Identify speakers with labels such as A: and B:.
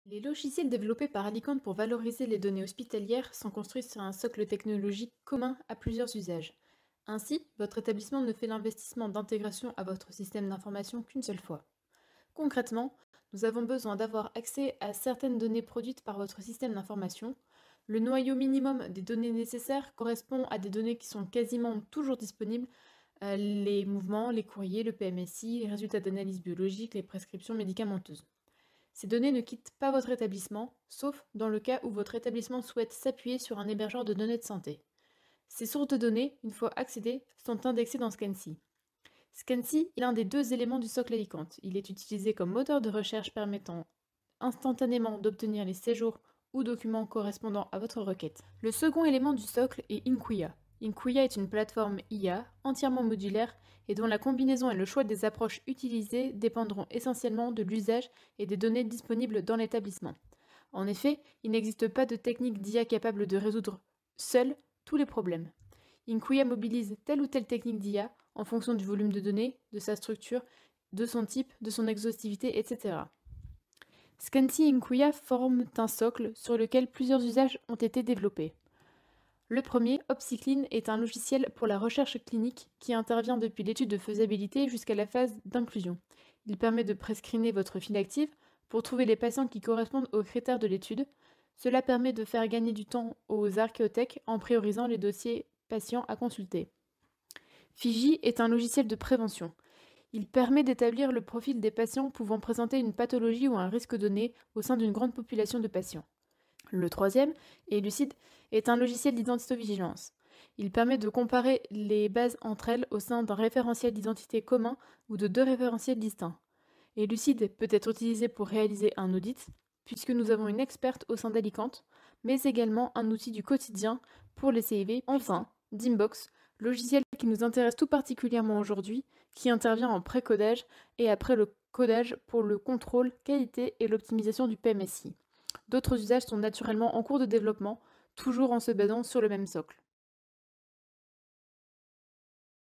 A: Les logiciels développés par Alicante pour valoriser les données hospitalières sont construits sur un socle technologique commun à plusieurs usages. Ainsi, votre établissement ne fait l'investissement d'intégration à votre système d'information qu'une seule fois. Concrètement, nous avons besoin d'avoir accès à certaines données produites par votre système d'information. Le noyau minimum des données nécessaires correspond à des données qui sont quasiment toujours disponibles, les mouvements, les courriers, le PMSI, les résultats d'analyse biologique, les prescriptions médicamenteuses. Ces données ne quittent pas votre établissement, sauf dans le cas où votre établissement souhaite s'appuyer sur un hébergeur de données de santé. Ces sources de données, une fois accédées, sont indexées dans Scansi. Scansi est l'un des deux éléments du socle Alicante. Il est utilisé comme moteur de recherche permettant instantanément d'obtenir les séjours ou documents correspondant à votre requête. Le second élément du socle est Inkuya. Inkuya est une plateforme IA entièrement modulaire et dont la combinaison et le choix des approches utilisées dépendront essentiellement de l'usage et des données disponibles dans l'établissement. En effet, il n'existe pas de technique d'IA capable de résoudre seule tous les problèmes. Inkuya mobilise telle ou telle technique d'IA en fonction du volume de données, de sa structure, de son type, de son exhaustivité, etc. Scansi et Inkuya forment un socle sur lequel plusieurs usages ont été développés. Le premier, OpsiClean, est un logiciel pour la recherche clinique qui intervient depuis l'étude de faisabilité jusqu'à la phase d'inclusion. Il permet de prescreener votre file active pour trouver les patients qui correspondent aux critères de l'étude. Cela permet de faire gagner du temps aux archéothèques en priorisant les dossiers patients à consulter. Fiji est un logiciel de prévention. Il permet d'établir le profil des patients pouvant présenter une pathologie ou un risque donné au sein d'une grande population de patients. Le troisième, Elucid, est un logiciel d'identité-vigilance. Il permet de comparer les bases entre elles au sein d'un référentiel d'identité commun ou de deux référentiels distincts. Elucid peut être utilisé pour réaliser un audit, puisque nous avons une experte au sein d'Alicante, mais également un outil du quotidien pour les CIV. Enfin, Dimbox, logiciel qui nous intéresse tout particulièrement aujourd'hui, qui intervient en pré-codage et après le codage pour le contrôle, qualité et l'optimisation du PMSI. D'autres usages sont naturellement en cours de développement, toujours en se basant sur le même socle.